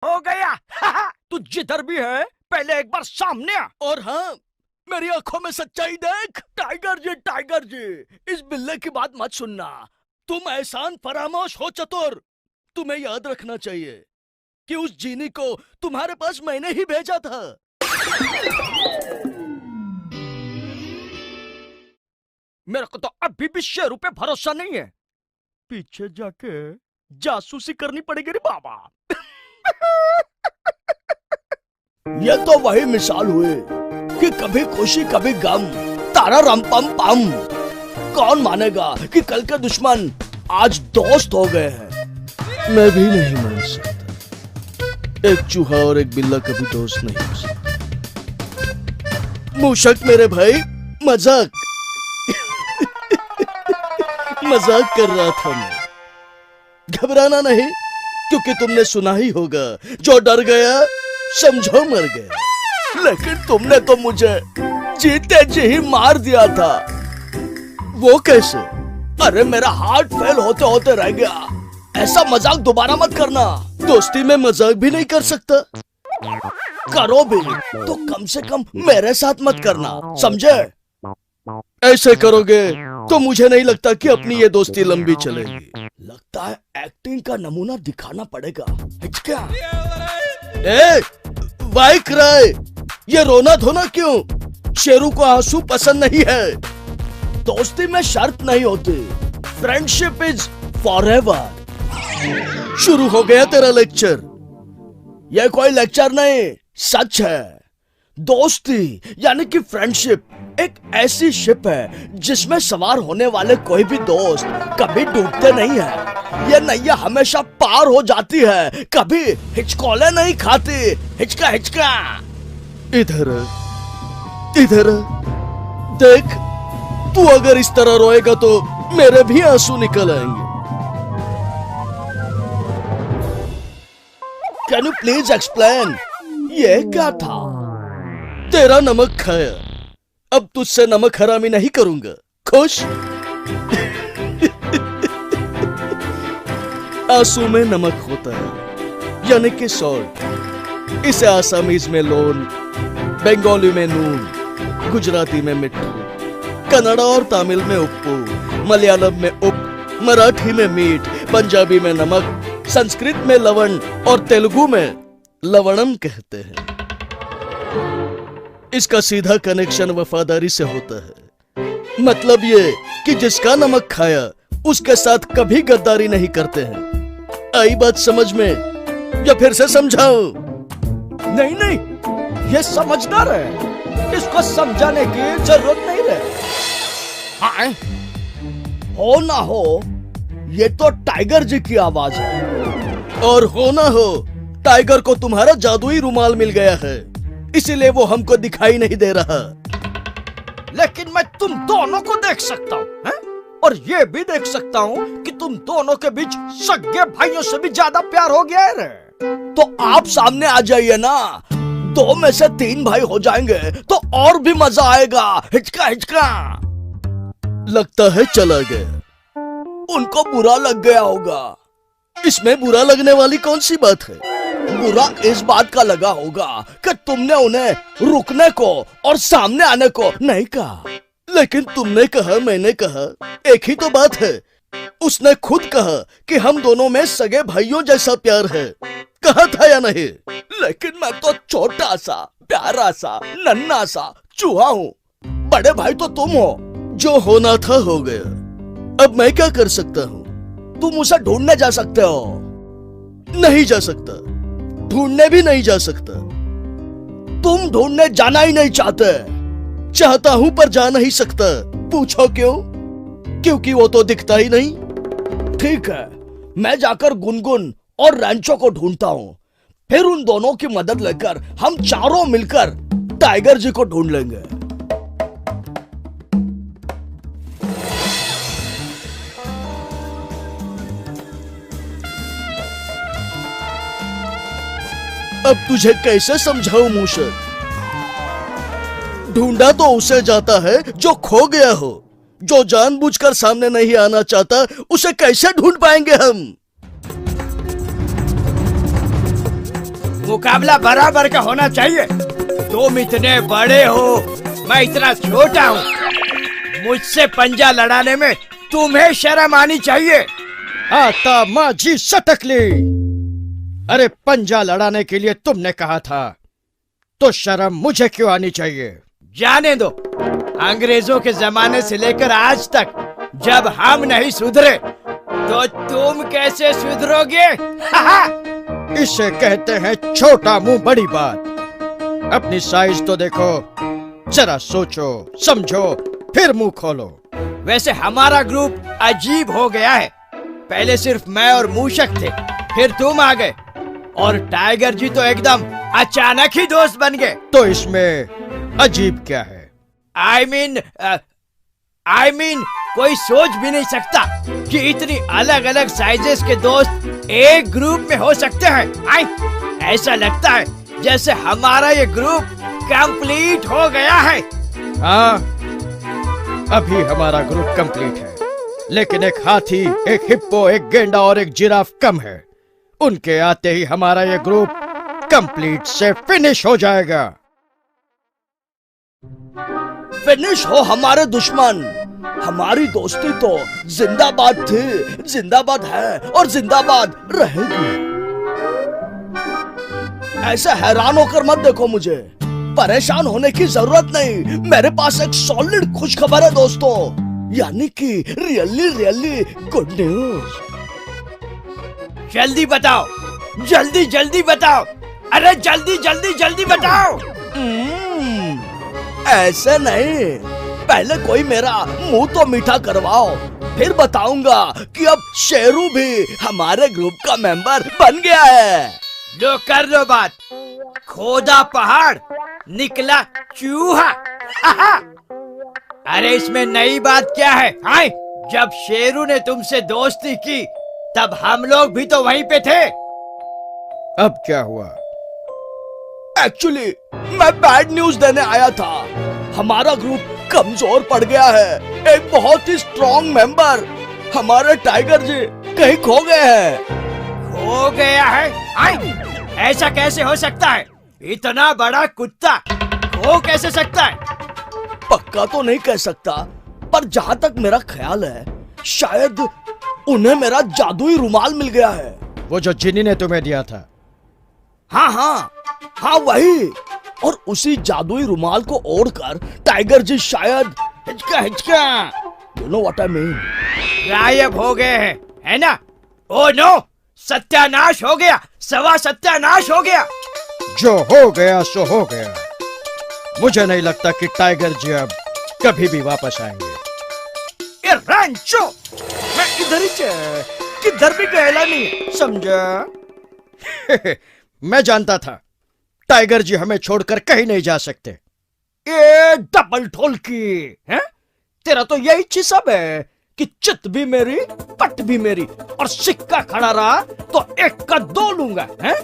हो गया। तू जिधर भी है पहले एक बार सामने आ। और हाँ, मेरी आंखों में सच्चाई देख। टाइगर जी, इस बिल्ले की बात मत सुनना। तुम एहसान फरामोश हो चतुर। तुम्हें याद रखना चाहिए कि उस जीनी को तुम्हारे पास मैंने ही भेजा था। मेरे को तो अभी भी शेरू पे भरोसा नहीं है। पीछे जाके जासूसी करनी पड़ेगी रे बाबा। ये तो वही मिसाल हुई कि कभी खुशी कभी गम, तारा रम पम पम। कौन मानेगा कि कल के दुश्मन आज दोस्त हो गए हैं। मैं भी नहीं मान सकता। एक चूहा और एक बिल्ला कभी दोस्त नहीं हो सकते। मूषक मेरे भाई, मजाक मजाक कर रहा था मैं। घबराना नहीं, क्योंकि तुमने सुना ही होगा, जो डर गया समझो मर गया। लेकिन तुमने तो मुझे जीते जी ही मार दिया था। वो कैसे? अरे मेरा हार्ट फेल होते होते रह गया। ऐसा मजाक दोबारा मत करना। दोस्ती में मजाक भी नहीं कर सकता। करो भी तो कम से कम मेरे साथ मत करना, समझे? ऐसे करोगे तो मुझे नहीं लगता कि अपनी ये दोस्ती लंबी चलेगी। लगता है एक्टिंग का नमूना दिखाना पड़ेगा। क्या? वाई क्राई, ये रोना धोना क्यों? शेरू को आंसू पसंद नहीं है। दोस्ती में शर्त नहीं होती। Friendship is forever. शुरू हो गया तेरा लेक्चर। यह कोई लेक्चर नहीं, सच है। दोस्ती यानी कि फ्रेंडशिप एक ऐसी शिप है जिसमें सवार होने वाले कोई भी दोस्त कभी डूबते नहीं है। ये नैया हमेशा पार हो जाती है, कभी हिचकोले नहीं खाती। हिचका हिचका। इधर इधर देख, तू अगर इस तरह रोएगा तो मेरे भी आंसू निकल आएंगे। Can you please explain? ये क्या था? तेरा नमक खाया, अब तुझसे नमक हरामी नहीं करूंगा। खुश? आंसू में नमक होता है, यानी कि सॉल्ट। इसे आसामीज में लोन, बंगाली में नून, गुजराती में मिट्टू, कन्नड़ा और तमिल में उप्पू, मलयालम में उप, मराठी में मीठ, पंजाबी में नमक, संस्कृत में लवण और तेलुगु में लवणम कहते हैं। इसका सीधा कनेक्शन वफादारी से होता है। मतलब ये कि जिसका नमक खाया उसके साथ कभी गद्दारी नहीं करते हैं। आई बात समझ में या फिर से समझाओ? नहीं नहीं, ये समझदार है, इसको समझाने की जरूरत नहीं रहे। हाँ, हो ना हो ये तो टाइगर जी की आवाज है। और हो ना हो टाइगर को तुम्हारा जादुई रुमाल मिल गया है, इसीलिए वो हमको दिखाई नहीं दे रहा। लेकिन मैं तुम दोनों को देख सकता हूँ, और ये भी देख सकता हूँ कि तुम दोनों के बीच सगे भाइयों से भी ज्यादा प्यार हो गया है रे। तो आप सामने आ जाइए ना, 2 में से 3 भाई हो जाएंगे तो और भी मजा आएगा। हिचका हिचका। लगता है चला गया। उनको बुरा लग गया होगा। इसमें बुरा लगने वाली कौन सी बात है? बुरा इस बात का लगा होगा कि तुमने उन्हें रुकने को और सामने आने को नहीं कहा। लेकिन तुमने कहा, मैंने कहा, एक ही तो बात है। उसने खुद कहा कि हम दोनों में सगे भाइयों जैसा प्यार है। कहा था या नहीं? लेकिन मैं तो छोटा सा, प्यारा सा, नन्हा सा चूहा हूँ। बड़े भाई तो तुम हो। जो होना था हो गया। अब मैं क्या कर सकता हूँ? तुम उसे ढूंढने जा सकते हो। नहीं जा सकता। ढूंढने भी नहीं जा सकता। तुम ढूंढने जाना ही नहीं चाहते। चाहता हूं पर जा नहीं सकता। पूछो क्यों? क्योंकि वो तो दिखता ही नहीं। ठीक है, मैं जाकर गुनगुन और रैंचो को ढूंढता हूं। फिर उन दोनों की मदद लेकर हम चारों मिलकर टाइगर जी को ढूंढ लेंगे। अब तुझे कैसे समझाऊं मूषक? ढूंढा तो उसे जाता है जो खो गया हो। जो जानबूझकर सामने नहीं आना चाहता उसे कैसे ढूंढ पाएंगे हम? मुकाबला बराबर का होना चाहिए। तुम इतने बड़े हो, मैं इतना छोटा हूँ। मुझसे पंजा लड़ाने में तुम्हें शर्म आनी चाहिए। आता माझी सटकली। अरे पंजा लड़ाने के लिए तुमने कहा था, तो शर्म मुझे क्यों आनी चाहिए? जाने दो, अंग्रेजों के जमाने से लेकर आज तक जब हम नहीं सुधरे तो तुम कैसे सुधरोगे? इसे कहते हैं छोटा मुंह बड़ी बात। अपनी साइज तो देखो, जरा सोचो समझो फिर मुंह खोलो। वैसे हमारा ग्रुप अजीब हो गया है। पहले सिर्फ मैं और मूषक थे, फिर तुम आ गए और टाइगर जी तो एकदम अचानक ही दोस्त बन गए। तो इसमें अजीब क्या है? आई मीन कोई सोच भी नहीं सकता कि इतनी अलग अलग साइजेस के दोस्त एक ग्रुप में हो सकते हैं। ऐसा लगता है जैसे हमारा ये ग्रुप कंप्लीट हो गया है। हाँ, अभी हमारा ग्रुप कंप्लीट है, लेकिन एक हाथी, एक हिप्पो, एक गेंडा और एक जिराफ कम है। उनके आते ही हमारा ये ग्रुप कंप्लीट से फिनिश हो जाएगा। फिनिश हो हमारे दुश्मन। हमारी दोस्ती तो जिंदाबाद थी, जिंदाबाद है और जिंदाबाद रहेगी। ऐसे हैरान होकर मत देखो मुझे, परेशान होने की जरूरत नहीं। मेरे पास एक सॉलिड खुशखबर है दोस्तों, यानी कि रियली गुड न्यूज। जल्दी बताओ, जल्दी जल्दी बताओ, अरे जल्दी बताओ। ऐसे नहीं, पहले कोई मेरा मुंह तो मीठा करवाओ, फिर बताऊंगा कि अब शेरू भी हमारे ग्रुप का मेंबर बन गया है। लो कर लो बात। खोदा पहाड़ निकला चूहा। अरे इसमें नई बात क्या है? हाय, जब शेरू ने तुमसे दोस्ती की तब हम लोग भी तो वहीं पे थे। अब क्या हुआ? एक्चुअली मैं बैड न्यूज देने आया था। हमारा ग्रुप कमजोर पड़ गया है। एक बहुत ही स्ट्रॉन्ग मेंबर, हमारे टाइगर जी, कहीं खो गए हैं। खो गया है? हाय, ऐसा कैसे हो सकता है? इतना बड़ा कुत्ता खो कैसे सकता है? पक्का तो नहीं कह सकता, पर जहाँ तक मेरा ख्याल है, शायद उन्हें मेरा जादुई रुमाल मिल गया है। वो जो जिनी ने तुम्हें दिया था? हाँ वही। और उसी जादुई रुमाल को ओढ़कर टाइगर जी शायद हिचका you know what I mean, गायब हो गए हैं, है ना? ओ नो, सत्यानाश हो गया, सत्यानाश हो गया। जो हो गया सो हो गया। मुझे नहीं लगता कि टाइगर जी अब कभी भी वापस आएंगे। ये रैंचो, मैं इधर ही किधर भी गया नहीं, समझा? मैं जानता था टाइगर जी हमें छोड़कर कहीं नहीं जा सकते। ये डबल ढोलकी है। तेरा तो यही चिसब है कि चित भी मेरी, पट भी मेरी, और सिक्का खड़ा रहा तो एक का दो लूंगा, है?